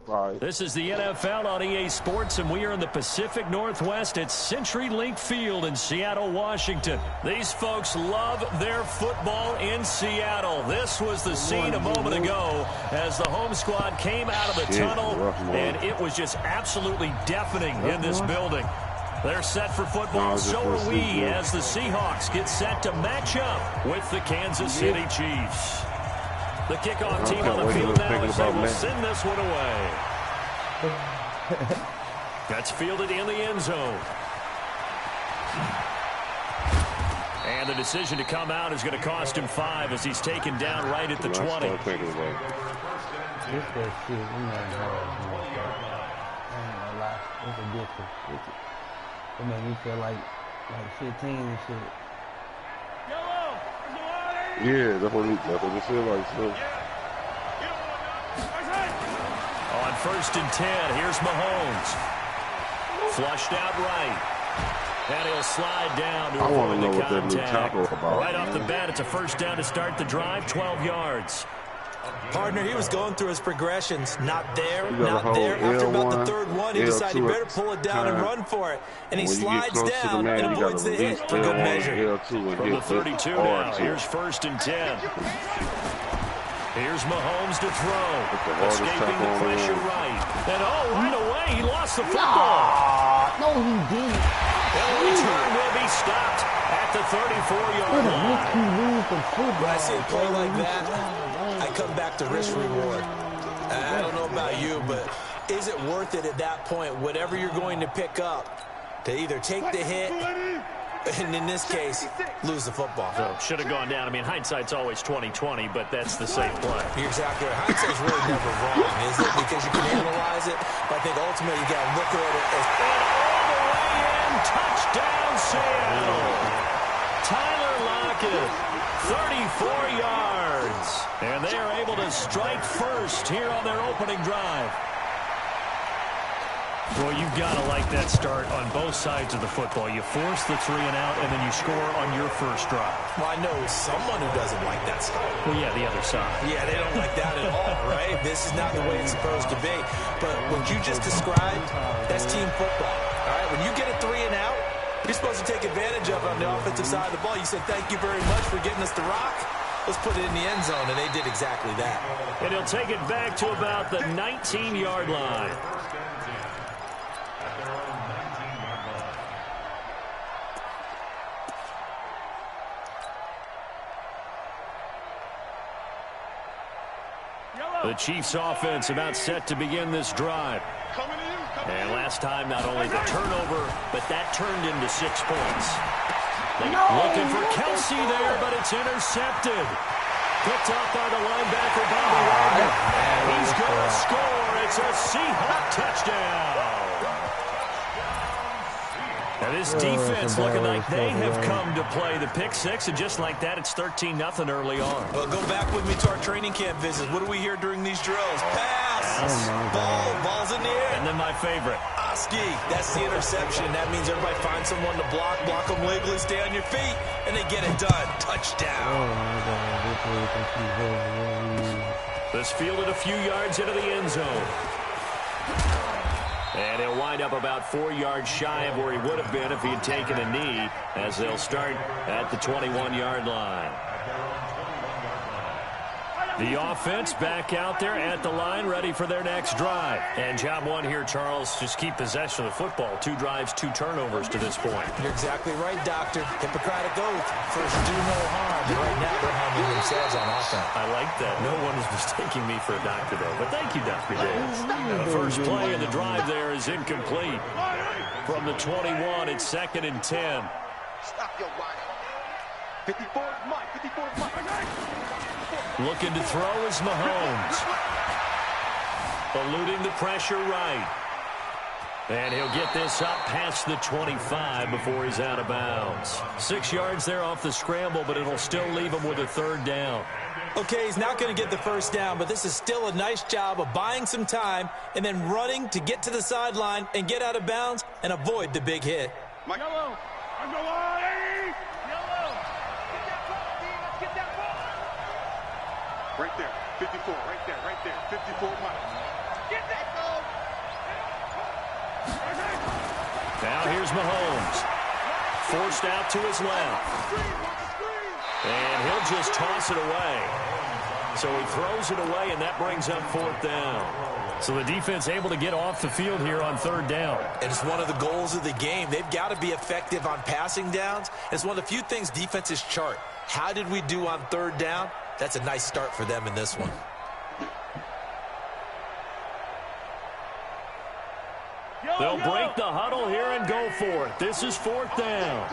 Right. This is the NFL on EA Sports, and we are in the Pacific Northwest at CenturyLink Field in Seattle, Washington. These folks love their football in Seattle. This was the scene a moment ago as the home squad came out of the tunnel, and it was just absolutely deafening in this building. They're set for football, so are we, as the Seahawks get set to match up with the Kansas City Chiefs. The kickoff team on the field now as they will send this one away. That's fielded in the end zone. And the decision to come out is going to cost him 5 as he's taken down right at the 20. This that shit, we it's addictive. It made me feel like 15 and shit. Yeah, that's what it feels like. So. On 1st and 10, here's Mahomes. Flushed out right. And he'll slide down to avoid the contact. Right off the bat, it's a first down to start the drive, 12 yards. Partner, he was going through his progressions. Not there, not there. After about the third one, he decided he better pull it down and run for it. And he slides down and avoids the hit for good measure. From the 32 now, here's 1st and 10. Here's Mahomes to throw. Escaping the pressure right. And right away, he lost the football. No, he didn't. And the return will be stopped at the 34-yard line. When I see a play like that, I come back to risk reward. I don't know about you, but is it worth it at that point, whatever you're going to pick up, to either take the hit, and in this case, lose the football? So, should have gone down. I mean, hindsight's always 20/20, but that's the safe play. You're exactly right. Hindsight's really never wrong, is it? Because you can analyze it, but I think ultimately you got to look at it as... all the way in, touchdown Seattle. Tyler Lockett, 34 yards. And they are able to strike first here on their opening drive. Well, you've got to like that start on both sides of the football. You force the 3 and out, and then you score on your first drive. Well, I know someone who doesn't like that start. Well, yeah, the other side. Yeah, they don't like that at all, right? This is not the way it's supposed to be. But what you just described, that's team football. All right, when you get a 3 and out, you're supposed to take advantage of it on the offensive side of the ball. You said, thank you very much for getting us the rock. Let's put it in the end zone, and they did exactly that. And he'll take it back to about the 19-yard line. The Chiefs offense about set to begin this drive. And last time, not only the turnover, but that turned into 6 points. Looking for Kelsey there, but it's intercepted. Picked up by the linebacker, Bobby Wagner. He's going to score. It's a Seahawk touchdown. Now this defense looking like they have come to play the pick 6, and just like that, it's 13-0 early on. Well, go back with me to our training camp visits. What do we hear during these drills? Pass! Ball's in the air. And then my favorite. Oski, that's the interception. That means everybody finds someone to block them legally, stay on your feet, and they get it done. Touchdown. This fielded a few yards into the end zone. And he'll wind up about 4 yards shy of where he would have been if he had taken a knee, as they'll start at the 21-yard line. The offense back out there at the line, ready for their next drive. And job one here, Charles, just keep possession of the football. 2 drives, 2 turnovers to this point. You're exactly right, Doctor. Hippocratic oath. First, do no harm. And right now, they're harming themselves on offense. I like that. No one is mistaking me for a doctor, though. But thank you, Dr. Davis. And the first play in the drive there is incomplete. From the 21, it's 2nd and 10. Stop your whining. 54 is mine. 54 is mine. Looking to throw is Mahomes. Eluding the pressure right. And he'll get this up past the 25 before he's out of bounds. 6 yards there off the scramble, but it'll still leave him with a 3rd down. Okay, he's not going to get the first down, but this is still a nice job of buying some time and then running to get to the sideline and get out of bounds and avoid the big hit. Yellow. I'm going yellow. Get that ball. Right there. 54. Right there. 54 miles. Get that ball. Now here's Mahomes. Forced out to his left. And he'll just toss it away. So he throws it away, and that brings up 4th down. So the defense able to get off the field here on 3rd down. And it's one of the goals of the game. They've got to be effective on passing downs. It's one of the few things defenses chart. How did we do on 3rd down? That's a nice start for them in this one. They'll break the huddle here and go for it. This is 4th down.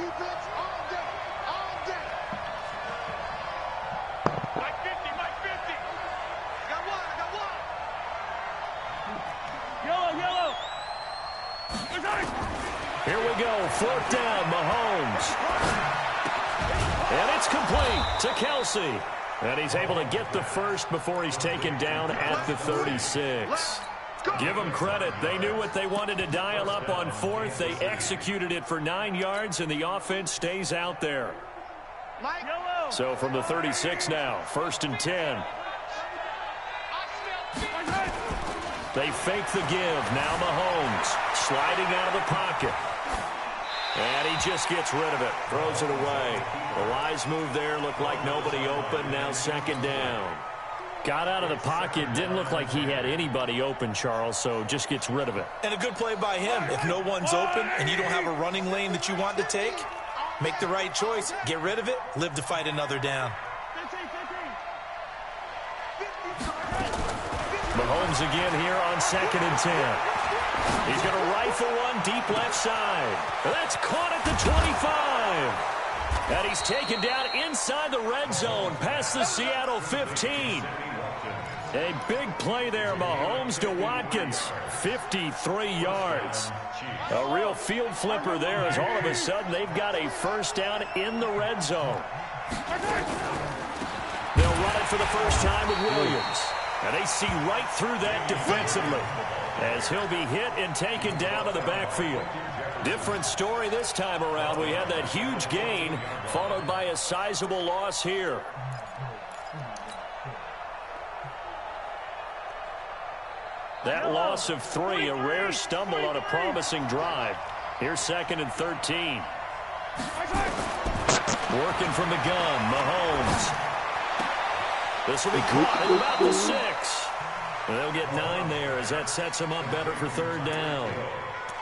Here we go, 4th down, Mahomes. And it's complete to Kelsey. And he's able to get the first before he's taken down at the 36. Give them credit. They knew what they wanted to dial up on 4th. They executed it for 9 yards, and the offense stays out there. So from the 36 now, 1st and 10. They fake the give. Now Mahomes sliding out of the pocket. And he just gets rid of it. Throws it away. The wise move there. Looked like nobody open. Now 2nd down. Got out of the pocket. Didn't look like he had anybody open, Charles, so just gets rid of it. And a good play by him. If no one's open and you don't have a running lane that you want to take, make the right choice. Get rid of it. Live to fight another down. Mahomes again here on 2nd and 10. He's going to rifle one deep left side. That's caught at the 25. And he's taken down inside the red zone past the Seattle 15. A big play there, Mahomes to Watkins. 53 yards. A real field flipper there as all of a sudden they've got a 1st down in the red zone. They'll run it for the first time with Williams. And they see right through that defensively as he'll be hit and taken down to the backfield. Different story this time around. We had that huge gain followed by a sizable loss here. That loss of 3, a rare stumble on a promising drive. Here's 2nd and 13. Working from the gun, Mahomes. This will be caught at about the 6. They'll get 9 there as that sets them up better for 3rd down.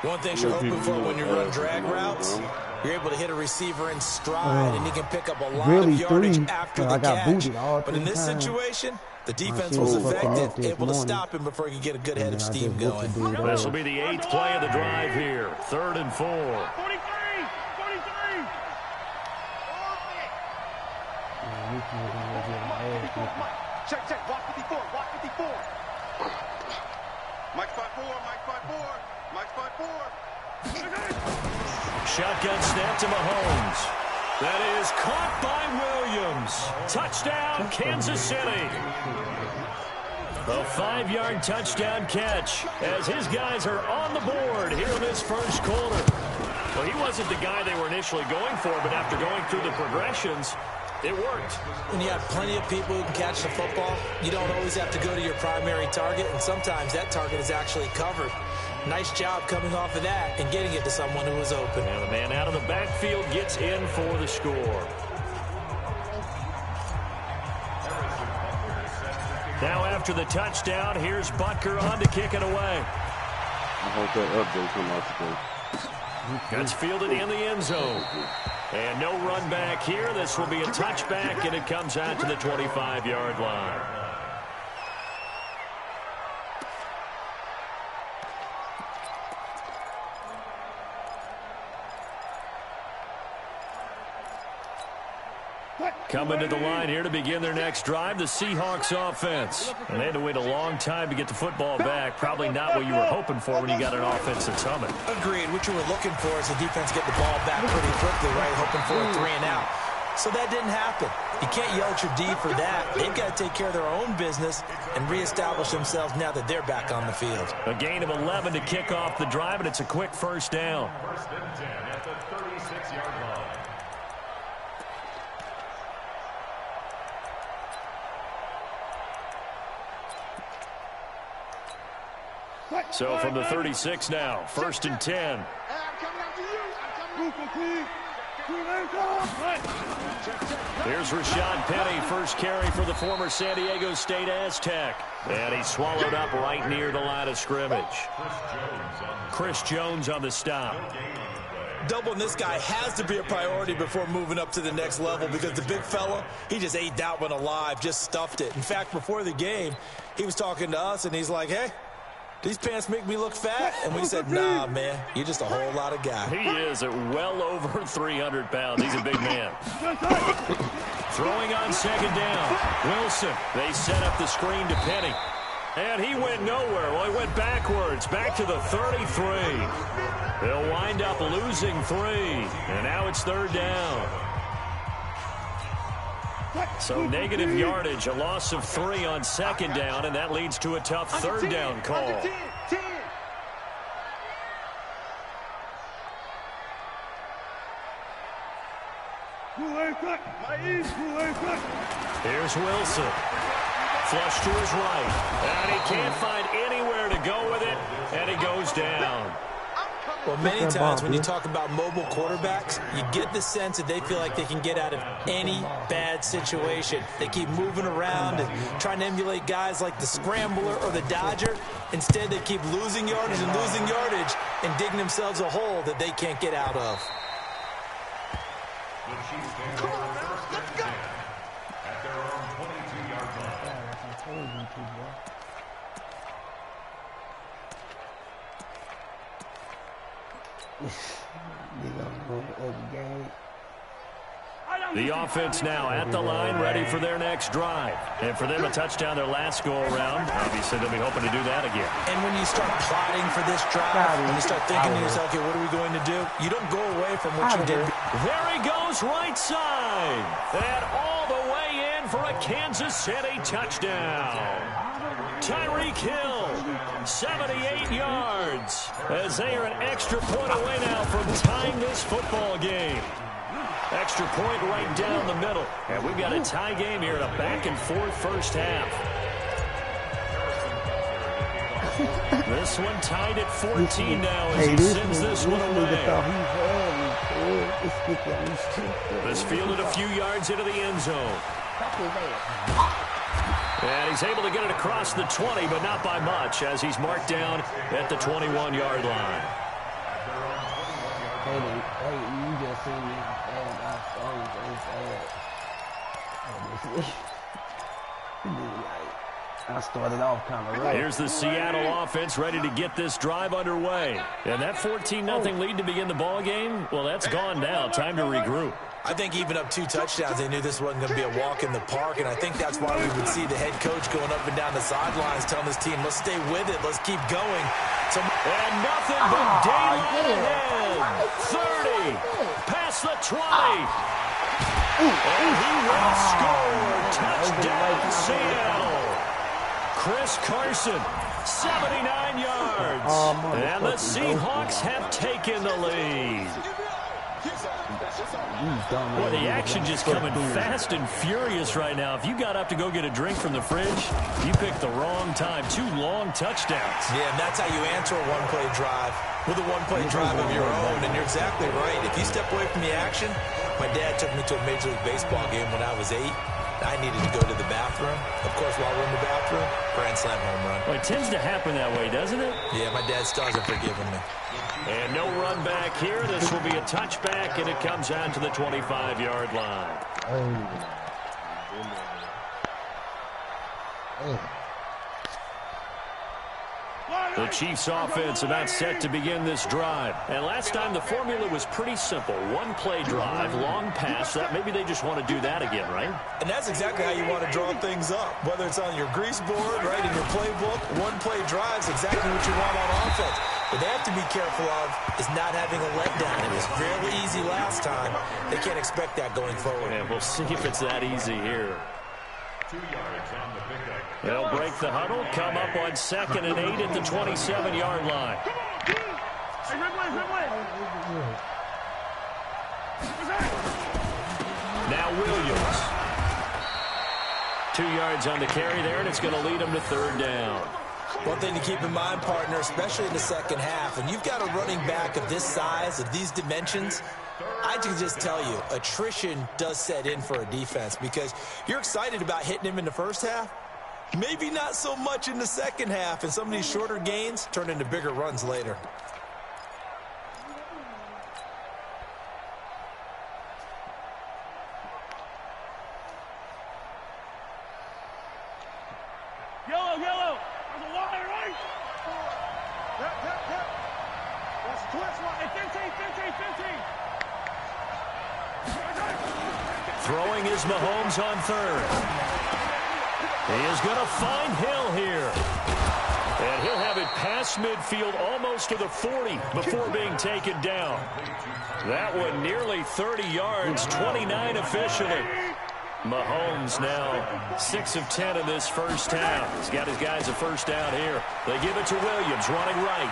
One thing you're hoping for when you run drag routes, you're able to hit a receiver in stride, and he can pick up a lot of yardage after the catch. But in this situation, the defense was effective, able to stop him before he could get a good head of steam going. This will be the 8th play of the drive here. 3rd and 4. Check, walk 54, walk 54. Mike 5-4, Mike 5-4, Mike 5-4. Shotgun snap to Mahomes. That is caught by Williams. Touchdown, Kansas City. A 5-yard touchdown catch as his guys are on the board here in this first quarter. Well, he wasn't the guy they were initially going for, but after going through the progressions, it worked. When you have plenty of people who can catch the football, you don't always have to go to your primary target, and sometimes that target is actually covered. Nice job coming off of that and getting it to someone who was open. And the man out of the backfield gets in for the score. Now after the touchdown, here's Butker on to kick it away. I hope that update come out today. That's fielded in the end zone. And no run back here. This will be a touchback, and it comes out to the 25-yard line. Coming to the line here to begin their next drive, the Seahawks offense. And they had to wait a long time to get the football back. Probably not what you were hoping for when you got an offense at Summit. Agreed. What you were looking for is the defense get the ball back pretty quickly, right? Hoping for a 3 and out. So that didn't happen. You can't yell at your D for that. They've got to take care of their own business and reestablish themselves now that they're back on the field. A gain of 11 to kick off the drive, and it's a quick first down. First and 10 at the 36-yard line. So from the 36 now, 1st and 10. Here's Rashad Penny, first carry for the former San Diego State Aztec. And he's swallowed up right near the line of scrimmage. Chris Jones on the stop. Doubling this guy has to be a priority before moving up to the next level because the big fella, he just ate that one alive, just stuffed it. In fact, before the game, he was talking to us, and he's like, hey, these pants make me look fat? And we said, nah, man, you're just a whole lot of guy. He is at well over 300 pounds. He's a big man. Throwing on second down. Wilson, they set up the screen to Penny. And he went nowhere. Well, he went backwards, back to the 33. They'll wind up losing 3. And now it's third down. So negative yardage, a loss of 3 on second down, and that leads to a tough third down call. Here's Wilson. Flush to his right. And he can't find anywhere to go with it, and he goes down. Well, many times when you talk about mobile quarterbacks, you get the sense that they feel like they can get out of any bad situation. They keep moving around and trying to emulate guys like the Scrambler or the Dodger. Instead, they keep losing yardage and digging themselves a hole that they can't get out of. Come on, now, let's go. At their own 22-yard line. The offense now at the line, ready for their next drive. And for them, a touchdown their last go-around. Obviously, they'll be hoping to do that again. And when you start plotting for this drive, when you start thinking to yourself, okay, what are we going to do? You don't go away from what you did. There he goes, right side. And all the way in for a Kansas City touchdown. Tyreek Hill, 78 yards, as they are an extra point away now from tying this football game. Extra point right down the middle. And we've got a tie game here in a back-and-forth first half. This one tied at 14 now as he sends this one away. This fielded a few yards into the end zone. And he's able to get it across the 20, but not by much, as he's marked down at the 21-yard line. Hey, you just seen me. I started off kind of rough. Here's the Seattle offense ready to get this drive underway. And that 14-0 lead to begin the ball game, well, that's gone now. Time to regroup. I think even up 2 touchdowns, they knew this wasn't going to be a walk in the park, and I think that's why we would see the head coach going up and down the sidelines telling his team, let's stay with it, let's keep going. And nothing but daylight ahead. 30, past the 20. And he will score. Touchdown, Seattle. Chris Carson, 79 yards. And the Seahawks have taken the lead. Boy, the action just coming fast and furious right now. If you got up to go get a drink from the fridge, you picked the wrong time. 2 long touchdowns. Yeah, and that's how you answer a one-play drive with a one-play drive of your own. And you're exactly right. If you step away from the action, my dad took me to a Major League Baseball game when I was 8. I needed to go to the bathroom. Of course, while we're in the bathroom, grand slam home run. Well, it tends to happen that way, doesn't it? Yeah, my dad still hasn't forgiven me. And no run back here. This will be a touchback, and it comes out to the 25-yard line. The Chiefs offense about set to begin this drive. And last time the formula was pretty simple. One-play drive, long pass. Maybe they just want to do that again, right? And that's exactly how you want to draw things up. Whether it's on your grease board, right, in your playbook, one-play drive is exactly what you want on offense. What they have to be careful of is not having a letdown. It was fairly easy last time. They can't expect that going forward. And we'll see if it's that easy here. 2 yards on the pickup. They'll break the huddle, come up on 2nd and 8 at the 27-yard line. Now Williams. 2 yards on the carry there, and it's going to lead them to 3rd down. One thing to keep in mind, partner, especially in the second half, when you've got a running back of this size, of these dimensions, I can just tell you, attrition does set in for a defense because you're excited about hitting him in the first half. Maybe not so much in the second half, and some of these shorter gains turn into bigger runs later. Yellow. There's a line, right? Yep. That's a twist line. 15. Throwing is Mahomes on third. He is going to find Hill here. And he'll have it past midfield almost to the 40 before being taken down. That one nearly 30 yards, 29 officially. Mahomes now 6 of 10 in this first half. He's got his guys a first down here. They give it to Williams, running right.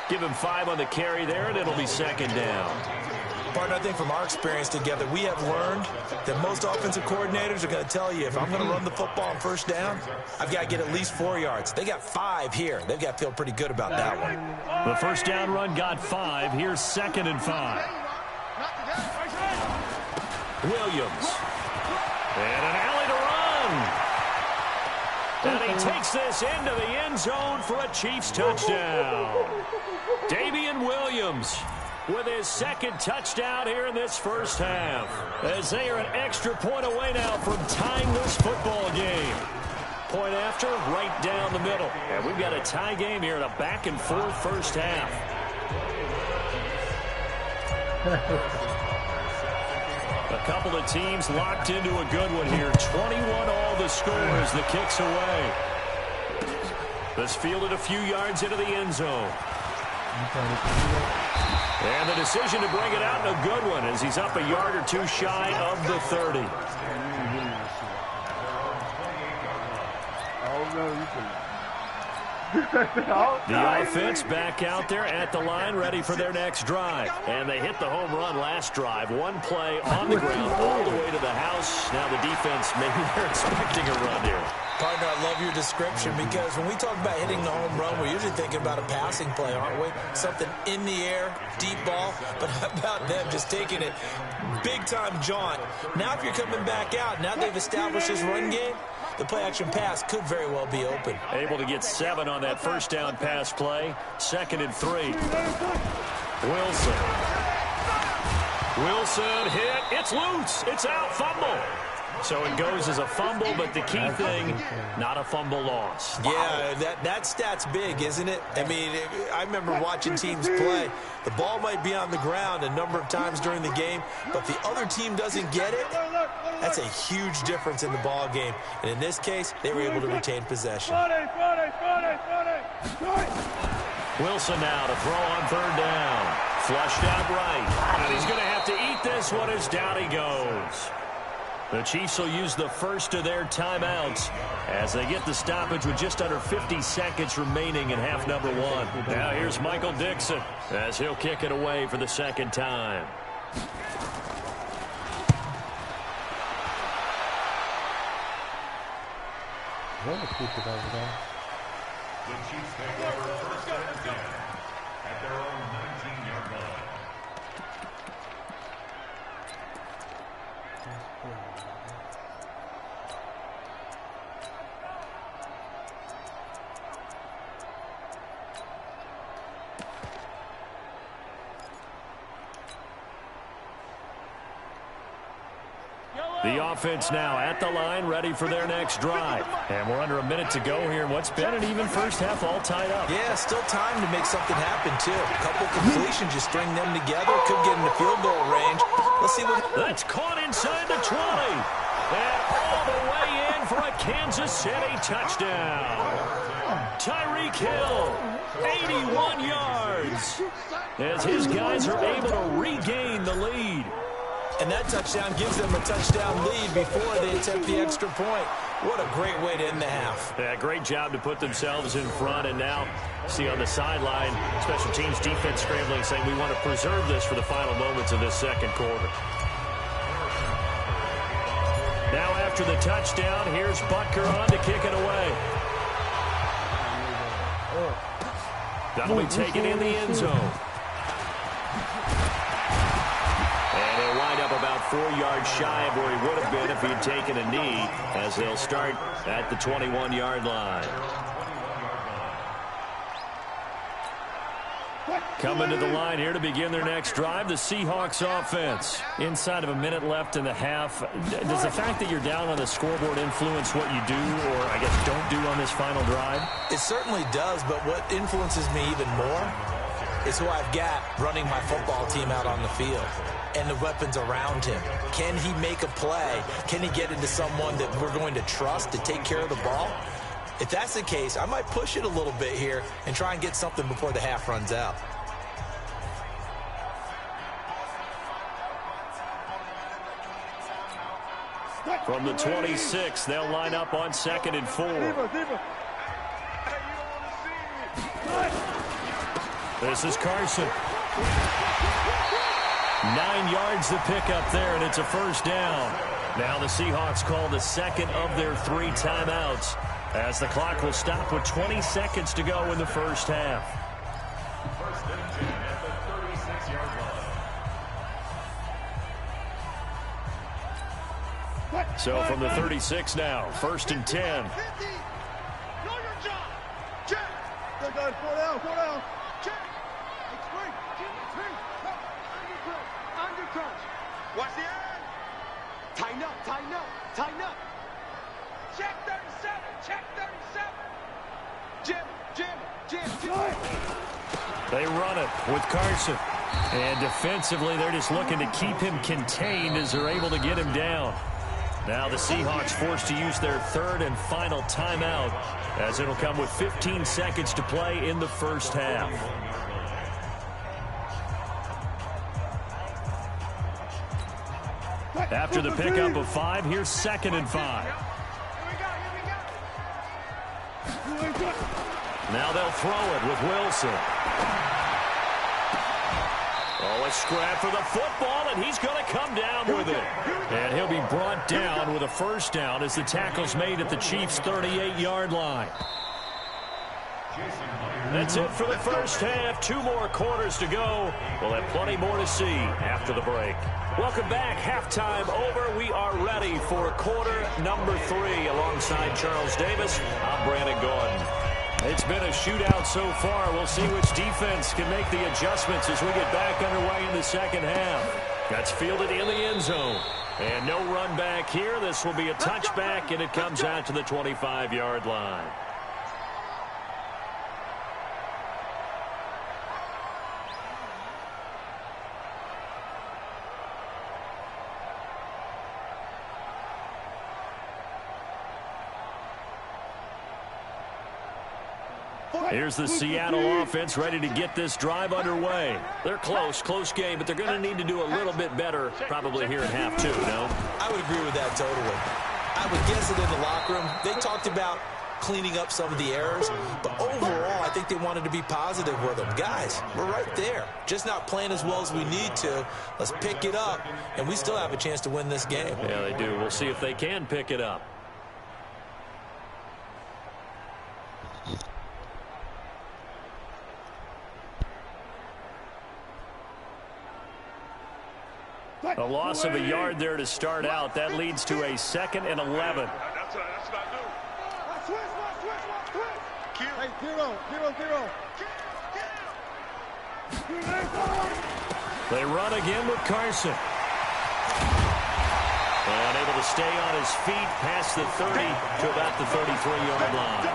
Give him 5 on the carry there, and it'll be second down. Partner, I think from our experience together, we have learned that most offensive coordinators are going to tell you, if I'm going to run the football on first down, I've got to get at least 4 yards. They got 5 here. They've got to feel pretty good about that one. The first down run got 5. Here's 2nd and 5. Williams. And an alley to run. And he takes this into the end zone for a Chiefs touchdown. Damian Williams with his 2nd touchdown here in this first half, as they are an extra point away now from tying this football game. Point after, right down the middle. And we've got a tie game here in a back-and-forth first half. A couple of teams locked into a good one here. 21 all the score as the kick's away. This fielded a few yards into the end zone. And the decision to bring it out in a good one as he's up a yard or 2 shy of the 30. The offense back out there at the line, ready for their next drive. And they hit the home run last drive. 1 play on the ground all the way to the house. Now the defense, maybe they're expecting a run here. Partner, I love your description because when we talk about hitting the home run, we're usually thinking about a passing play, aren't we? Something in the air, deep ball. But how about them just taking it big-time jaunt? Now if you're coming back out, now they've established this run game, the play-action pass could very well be open. Able to get 7 on that first down pass play. 2nd and 3. Wilson hit. It's loose. It's out. Fumble. So it goes as a fumble, but the key thing, not a fumble loss. Yeah, that stat's big, isn't it? I mean, I remember watching teams play. The ball might be on the ground a number of times during the game, but the other team doesn't get it. That's a huge difference in the ball game. And in this case, they were able to retain possession. Wilson now to throw on 3rd down. Flushed out right. And he's going to have to eat this one as down he goes. The Chiefs will use the first of their timeouts as they get the stoppage with just under 50 seconds remaining in half number 1. Now here's Michael Dixon as he'll kick it away for the 2nd time. The Chiefs take over 1st and 10 at their own 19-yard line. The offense now at the line, ready for their next drive. And we're under a minute to go here in what's been an even first half, all tied up. Yeah, still time to make something happen, too. A couple completions, just string them together. Could get into field goal range. Let's see what... That's caught inside the 20. And all the way in for a Kansas City touchdown. Tyreek Hill, 81 yards. As his guys are able to regain the lead. And that touchdown gives them a touchdown lead before they attempt the extra point. What a great way to end the half. Yeah, great job to put themselves in front. And now, see on the sideline, special teams defense scrambling, saying we want to preserve this for the final moments of this 2nd quarter. Now after the touchdown, here's Butker on to kick it away. That'll be taken in the end zone. And he'll wind up about 4 yards shy of where he would have been if he'd taken a knee, as they'll start at the 21-yard line. Coming to the line here to begin their next drive, the Seahawks offense. Inside of a minute left in the half, does the fact that you're down on the scoreboard influence what you do, or I guess don't do on this final drive? It certainly does, but what influences me even more is who I've got running my football team out on the field and the weapons around him. Can he make a play? Can he get into someone that we're going to trust to take care of the ball? If that's the case, I might push it a little bit here and try and get something before the half runs out. From the 26, they'll line up on 2nd and 4. This is Carson. 9 yards to pick up there, and it's a first down. Now the Seahawks call the second of their 3 timeouts, as the clock will stop with 20 seconds to go in the first half. First and 10 at the 36-yard line. So from the 36 now, 1st and 10. Know your job. Check. Go down, 4 down, 4 down. Check. It's free. Under crunch. Watch the end. Tighten up, tighten up, tighten up. Check 37, check 37. Jim. They run it with Carson. And defensively, they're just looking to keep him contained as they're able to get him down. Now the Seahawks forced to use their 3rd and final timeout, as it'll come with 15 seconds to play in the first half. After the pickup of 5, here's 2nd and 5. Now they'll throw it with Wilson. Oh, a scrap for the football, and he's going to come down with it. And he'll be brought down with a first down as the tackle's made at the Chiefs' 38-yard line. That's it for the first half. 2 more quarters to go. We'll have plenty more to see after the break. Welcome back. Halftime over. We are ready for quarter number 3. Alongside Charles Davis, I'm Brandon Gordon. It's been a shootout so far. We'll see which defense can make the adjustments as we get back underway in the second half. That's fielded in the end zone. And no run back here. This will be a touchback, and it comes out to the 25-yard line. Here's the Seattle offense ready to get this drive underway. They're close game, but they're going to need to do a little bit better probably here in half 2, no? I would agree with that totally. I would guess it in the locker room. They talked about cleaning up some of the errors, but overall, I think they wanted to be positive with them. Guys, we're right there. Just not playing as well as we need to. Let's pick it up, and we still have a chance to win this game. Yeah, they do. We'll see if they can pick it up. A loss of a yard there to start out. That leads to a 2nd and 11. That's what I do. Switch. Hey, 0. They run again with Carson. And able to stay on his feet past the 30 to about the 33-yard line.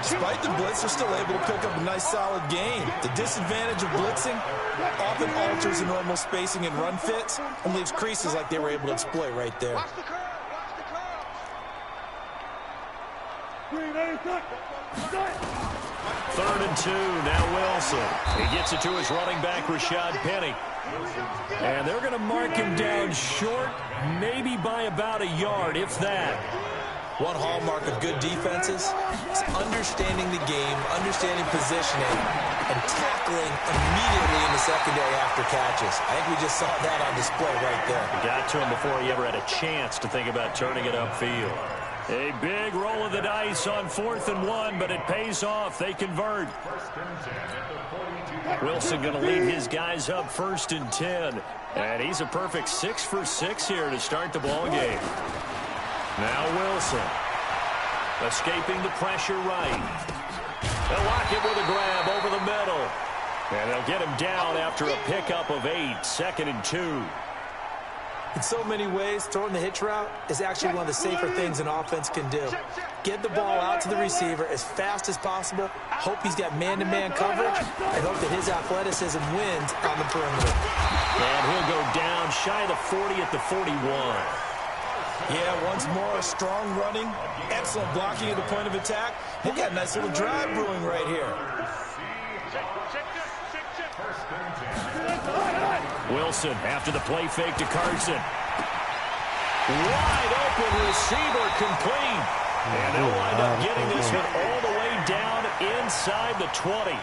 Despite the blitz, they're still able to pick up a nice solid gain. The disadvantage of blitzing often alters the normal spacing and run fits and leaves creases like they were able to exploit right there. Watch the curve. 3rd and 2, now Wilson. He gets it to his running back, Rashad Penny. And they're going to mark him down short, maybe by about a yard, if that. One hallmark of good defenses is understanding the game, understanding positioning, and tackling immediately in the secondary after catches. I think we just saw that on display right there. Got to him before he ever had a chance to think about turning it upfield. A big roll of the dice on 4th and 1, but it pays off. They convert. Wilson going to lead his guys up 1st and 10. And he's a perfect 6 for 6 here to start the ball game. Now Wilson. Escaping the pressure right. They'll lock it with a grab over the middle. And they'll get him down after a pickup of 8. 2nd and 2. In so many ways, throwing the hitch route is actually one of the safer things an offense can do. Get the ball out to the receiver as fast as possible, hope he's got man-to-man coverage, and hope that his athleticism wins on the perimeter. And he'll go down shy of the 40 at the 41. Yeah, once more, strong running, excellent blocking at the point of attack. They got a nice little drive brewing right here. Wilson after the play fake to Carson. Wide open receiver complete. And they'll wind up getting this one all the way down inside the 20.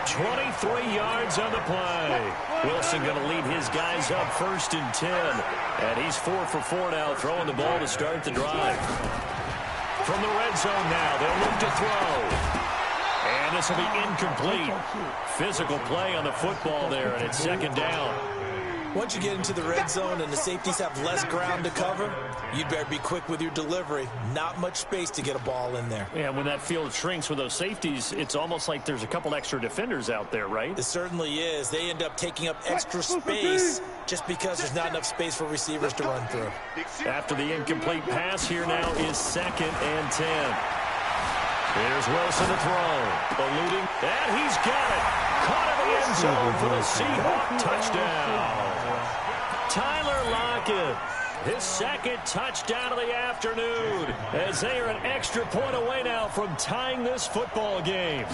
23 yards on the play. Wilson going to lead his guys up 1st and 10. And he's 4 for 4 now, throwing the ball to start the drive. From the red zone now, they'll look to throw. And this will be incomplete. Physical play on the football there, and it's 2nd down. Once you get into the red zone and the safeties have less ground to cover, you'd better be quick with your delivery. Not much space to get a ball in there. Yeah, when that field shrinks with those safeties, it's almost like there's a couple extra defenders out there, right? It certainly is. They end up taking up extra space just because there's not enough space for receivers to run through. After the incomplete pass, here now is 2nd and 10. Here's Wilson to throw. Eluding, and he's got it. Caught in the end zone for the Seahawk touchdown. Tyler Lockett, his 2nd touchdown of the afternoon, as they are an extra point away now from tying this football game.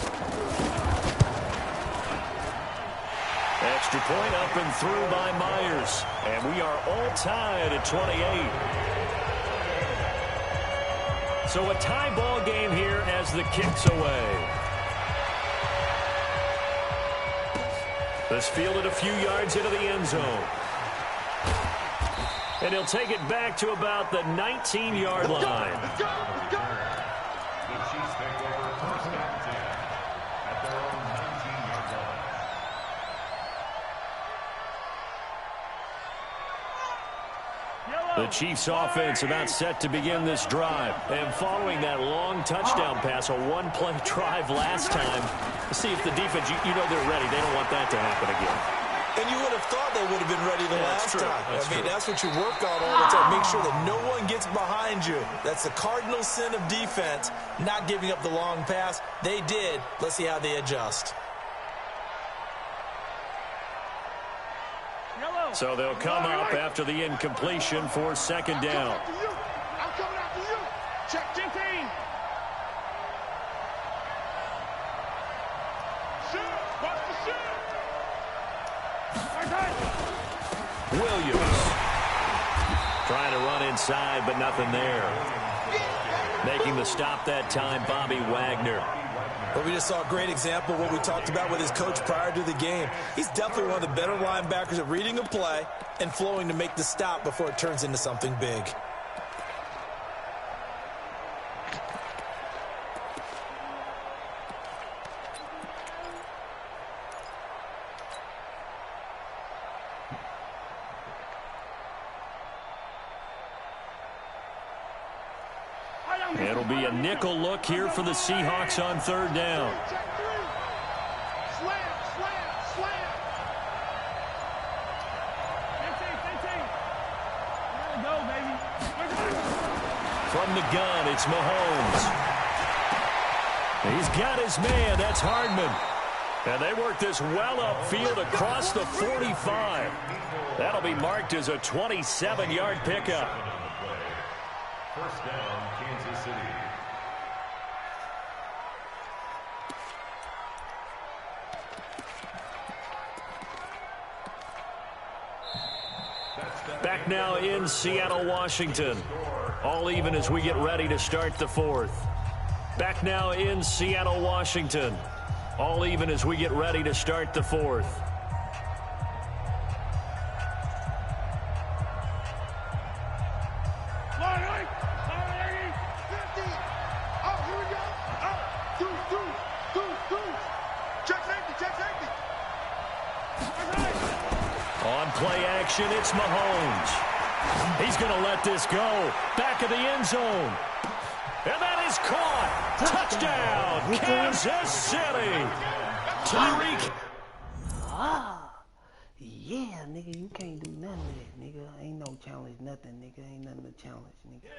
Extra point up and through by Myers, and we are all tied at 28. So a tie ball game here as the kick's away. This fielded a few yards into the end zone. And he'll take it back to about the 19-yard line. The Chiefs offense about set to begin this drive. And following that long touchdown pass, a one-play drive last time, see if the defense, you know they're ready. They don't want that to happen again. And you would have thought they would have been ready the last time. That's what you work on all the time. Make sure that no one gets behind you. That's the cardinal sin of defense, not giving up the long pass. They did. Let's see how they adjust. So they'll come up after the incompletion for 2nd down. I'm coming after you. Check 15. Shoot. Watch the shoot. Williams trying to run inside, but nothing there. Making the stop that time, Bobby Wagner. But we just saw a great example of what we talked about with his coach prior to the game. He's definitely one of the better linebackers at reading a play and flowing to make the stop before it turns into something big. It'll be a nickel look here for the Seahawks on 3rd down. Slam, slam, slam. 15. There we go, baby. From the gun, it's Mahomes. He's got his man. That's Hardman. And they work this well upfield across the 45. That'll be marked as a 27-yard pickup. 1st down, Kansas City. Back now in Seattle, Washington. All even as we get ready to start the 4th. Back now in Seattle, Washington. All even as we get ready to start the 4th. play action. It's Mahomes. He's going to let this go. Back of the end zone. And that is caught. Touchdown, Kansas City. Tyreek. Yeah, nigga, you can't do nothing with it, nigga. Ain't no challenge, nothing, nigga. Ain't nothing to challenge, nigga.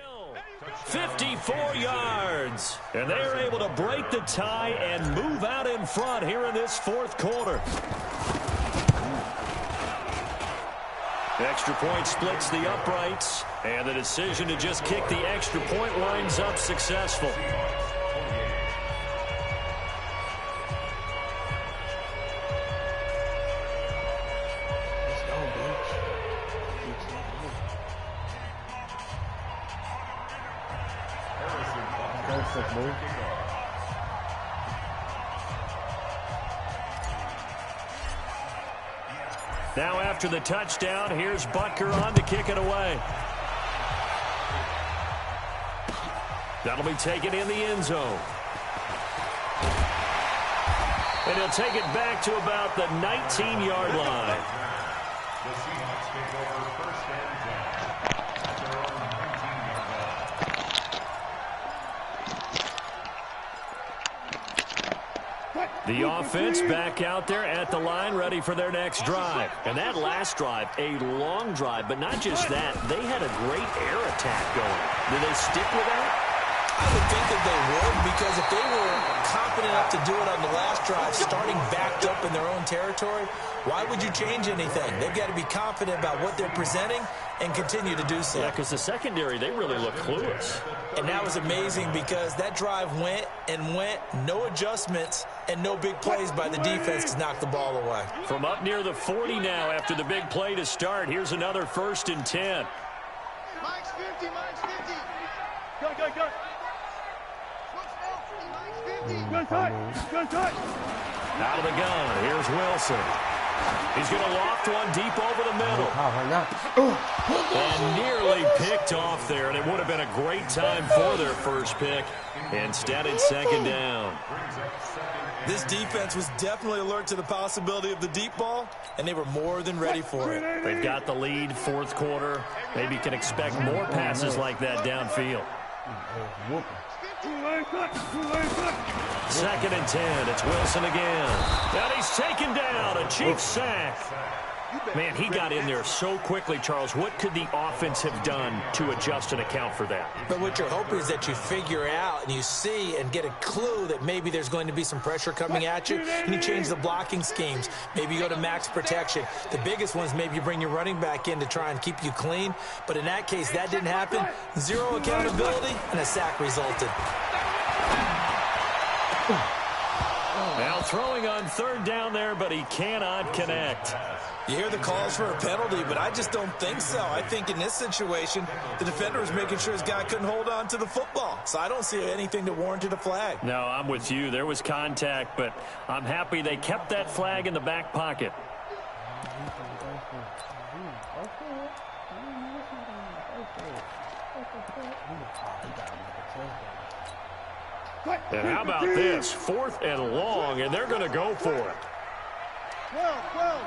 54 yards. And they're able to break the tie and move out in front here in this fourth quarter. Extra point splits the uprights. And the decision to just kick the extra point winds up successful. Now after the touchdown, here's Butker on to kick it away. That'll be taken in the end zone. And he'll take it back to about the 19-yard line. The Seahawks take over first and 10 at their own 19-yard line. The offense back out there at the line, ready for their next drive. And that last drive, a long drive, but not just that. They had a great air attack going. Did they stick with that? I would think that they would, because if they were confident enough to do it on the last drive, starting backed up in their own territory, why would you change anything? They've got to be confident about what they're presenting and continue to do so. Yeah, because the secondary, they really look clueless. And that was amazing because that drive went and went, no adjustments and no big plays by the defense to knock the ball away. From up near the 40 now after the big play to start, here's another 1st and 10. Mike's 50, Mike's 50. Go, go, go. Good cut, good cut. Out of the gun, here's Wilson. He's going to loft one deep over the middle. And nearly picked off there, and it would have been a great time for their first pick. Instead, it's second down. This defense was definitely alert to the possibility of the deep ball, and they were more than ready for it. They've got the lead, fourth quarter. Maybe you can expect more passes like that downfield. 2nd and 10. It's Wilson again. And he's taken down. A Chiefs sack. Man, he got in there so quickly, Charles. What could the offense have done to adjust and account for that? But what you're hoping is that you figure out and you see and get a clue that maybe there's going to be some pressure coming at you, and you change the blocking schemes. Maybe you go to max protection. The biggest one is maybe you bring your running back in to try and keep you clean. But in that case, that didn't happen. Zero accountability, and a sack resulted. Now throwing on 3rd down there, but he cannot connect. You hear the calls for a penalty, but I just don't think so. I think in this situation, the defender was making sure his guy couldn't hold on to the football. So I don't see anything that warranted a flag. No, I'm with you. There was contact, but I'm happy they kept that flag in the back pocket. And how about this? 4th and long, and they're going to go for it. 12.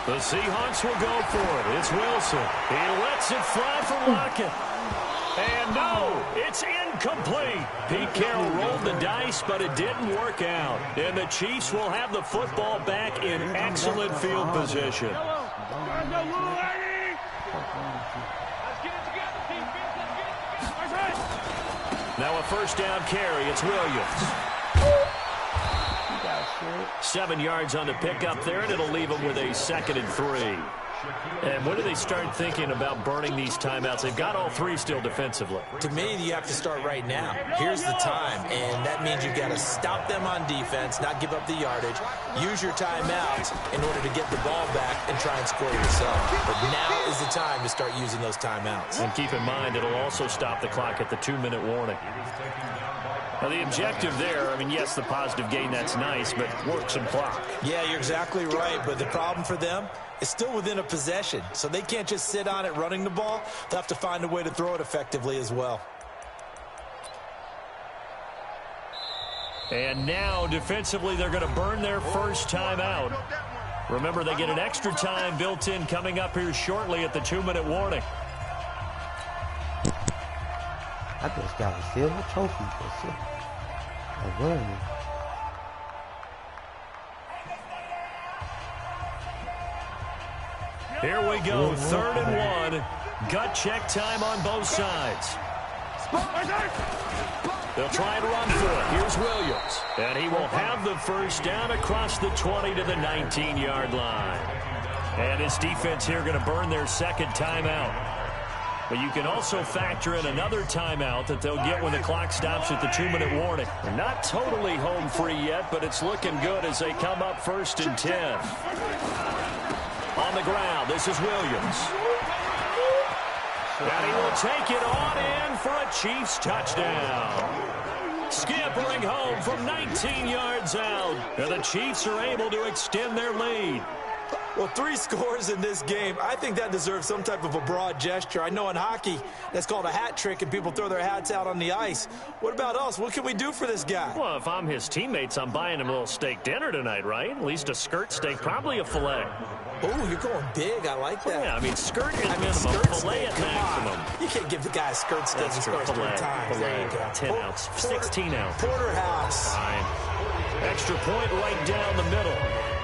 The Seahawks will go for it. It's Wilson. He lets it fly for Lockett. And no, it's incomplete. Pete Carroll rolled the dice, but it didn't work out. And the Chiefs will have the football back in excellent field position. Now a 1st down carry. It's Williams. 7 yards on the pickup there, and it'll leave them with a 2nd and 3. And when do they start thinking about burning these timeouts? They've got all 3 still defensively. To me, you have to start right now. Here's the time, and that means you've got to stop them on defense, not give up the yardage, use your timeouts in order to get the ball back and try and score yourself. But now is the time to start using those timeouts. And keep in mind, it'll also stop the clock at the 2-minute warning. Now, the objective there, I mean, yes, the positive gain, that's nice, but work some clock. Yeah, you're exactly right, but the problem for them is still within a possession, so they can't just sit on it running the ball. They'll have to find a way to throw it effectively as well. And now, defensively, they're going to burn their first timeout. Remember, they get an extra time built in coming up here shortly at the 2-minute warning. I just got a silver trophy for sure. I won. Here we go, 3rd and 1. Gut check time on both sides. They'll try and run for it. Here's Williams. And he will have the first down across the 20 to the 19-yard line. And his defense here going to burn their second timeout. But you can also factor in another timeout that they'll get when the clock stops at the 2-minute warning. They're not totally home free yet, but it's looking good as they come up 1st and 10. On the ground, this is Williams. And he will take it on in for a Chiefs touchdown. Scampering home from 19 yards out. And the Chiefs are able to extend their lead. Well, 3 scores in this game. I think that deserves some type of a broad gesture. I know in hockey, that's called a hat trick, and people throw their hats out on the ice. What about us? What can we do for this guy? Well, if I'm his teammates, I'm buying him a little steak dinner tonight, right? At least a skirt steak, probably a filet. Oh, you're going big. I like that. Yeah, I mean, skirt is minimum, filet at maximum. You can't give the guy a skirt steak his first 3 times. There you go. 10 ounce, 16 ounce. Porterhouse. Fine. Extra point right down the middle.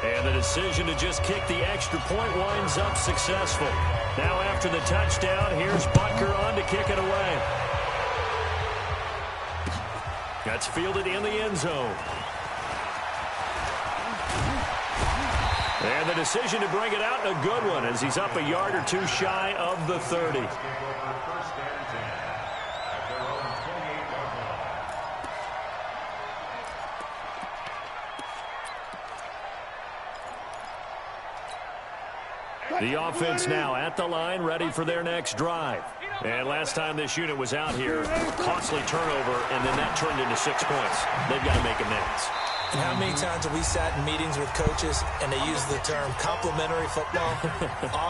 And the decision to just kick the extra point winds up successful. Now after the touchdown, here's Butker on to kick it away. That's fielded in the end zone. And the decision to bring it out, a good one, as he's up a yard or 2 shy of the 30. The offense now at the line, ready for their next drive. And last time this unit was out here, costly turnover, and then that turned into 6 points. They've got to make amends. And how many times have we sat in meetings with coaches and they use the term complementary football?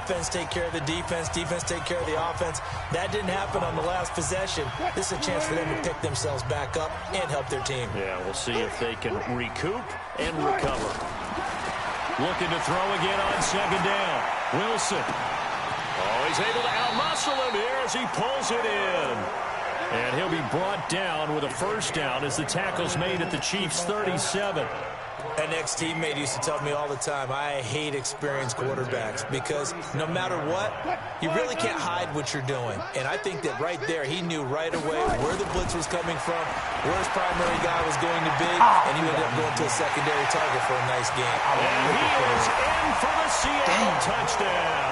Offense take care of the defense, defense take care of the offense. That didn't happen on the last possession. This is a chance for them to pick themselves back up and help their team. Yeah, we'll see if they can recoup and recover. Looking to throw again on 2nd down. Wilson. Oh, he's able to outmuscle him here as he pulls it in. And he'll be brought down with a first down as the tackle's made at the Chiefs' 37. An ex-teammate used to tell me all the time, I hate experienced quarterbacks because no matter what, you really can't hide what you're doing. And I think that right there, he knew right away where the blitz was coming from, where his primary guy was going to be, and he ended up going to a secondary target for a nice game. And he is in for the Seattle touchdown.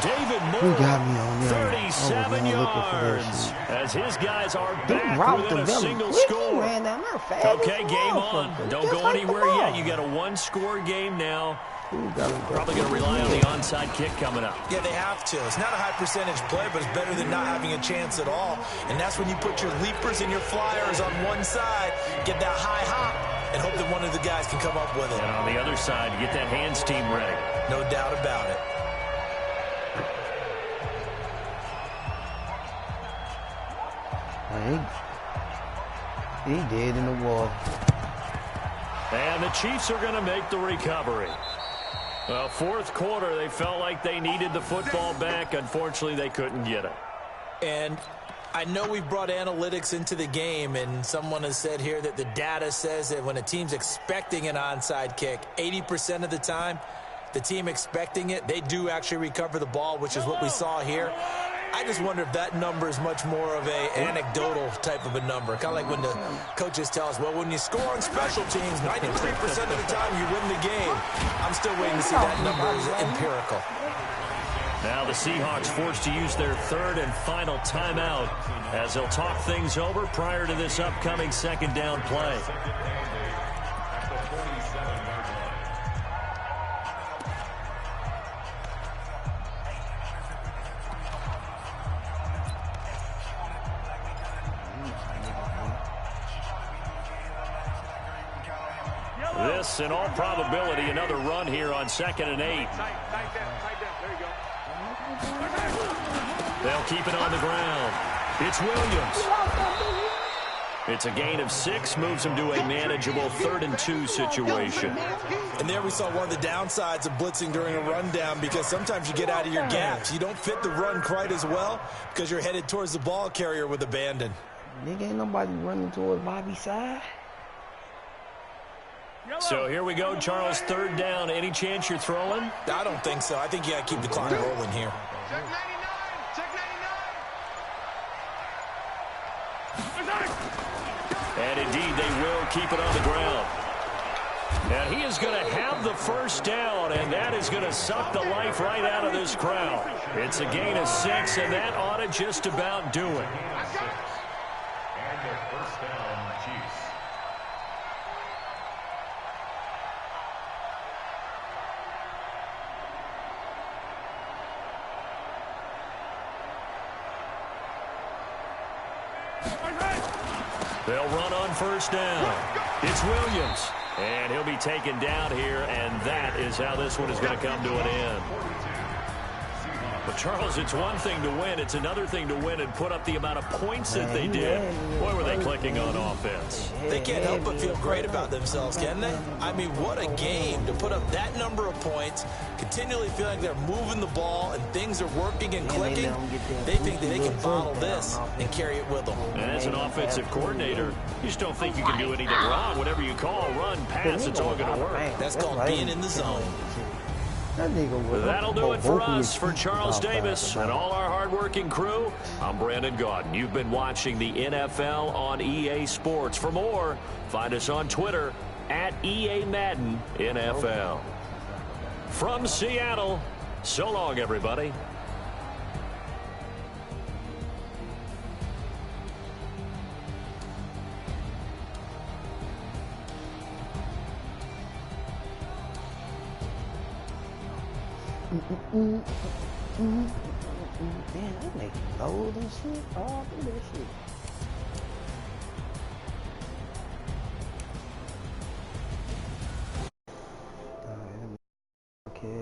David Moore, got me on there. 37 yards, as his guys are back within a single score. Okay, game on. Don't go anywhere yet. You got a 1-score game now. Probably going to rely on the onside kick coming up. Yeah, they have to. It's not a high percentage play, but it's better than not having a chance at all. And that's when you put your leapers and your flyers on one side, get that high hop, and hope that one of the guys can come up with it. And on the other side, get that hands team ready. No doubt about it. He did in the wall. And the Chiefs are going to make the recovery. Well, 4th quarter, they felt like they needed the football back. Unfortunately, they couldn't get it. And I know we brought analytics into the game, and someone has said here that the data says that when a team's expecting an onside kick, 80% of the time, the team expecting it, they do actually recover the ball, which is what we saw here. I just wonder if that number is much more of a anecdotal type of a number. Kind of like when the coaches tell us, well, when you score on special teams, 93% of the time you win the game. I'm still waiting to see that number is empirical. Now the Seahawks forced to use their 3rd and final timeout as they'll talk things over prior to this upcoming 2nd down play. This, in all probability, another run here on 2nd and 8. They'll keep it on the ground. It's Williams. It's a gain of 6, moves him to a manageable 3rd and 2 situation. And there we saw one of the downsides of blitzing during a rundown, because sometimes you get out of your gaps. You don't fit the run quite as well because you're headed towards the ball carrier with abandon. Nigga, ain't nobody running towards Bobby's side. So here we go, Charles, 3rd down. Any chance you're throwing? I don't think so. I think you got to keep the clock rolling here. Check 99. Check 99. And indeed, they will keep it on the ground. And he is going to have the 1st down, and that is going to suck the life right out of this crowd. It's a gain of 6, and that ought to just about do it. And their 1st down, Chiefs. They'll run on 1st down. It's Williams. And he'll be taken down here, and that is how this one is going to come to an end. But, Charles, it's one thing to win. It's another thing to win and put up the amount of points that they did. Boy, were they clicking on offense. They can't help but feel great about themselves, can they? I mean, what a game to put up that number of points, continually feel like they're moving the ball and things are working and clicking. They think that they can bottle this and carry it with them. And as an offensive coordinator, you just don't think you can do anything wrong. Whatever you call, run, pass, it's all going to work. That's called being in the zone. That'll do it for us. For Charles Davis and all our hardworking crew, I'm Brandon Gaudin. You've been watching the NFL on EA Sports. For more, find us on Twitter at EA Madden NFL. From Seattle, so long, everybody. Damn, that make gold and shit. Oh, look at that shit. Alright,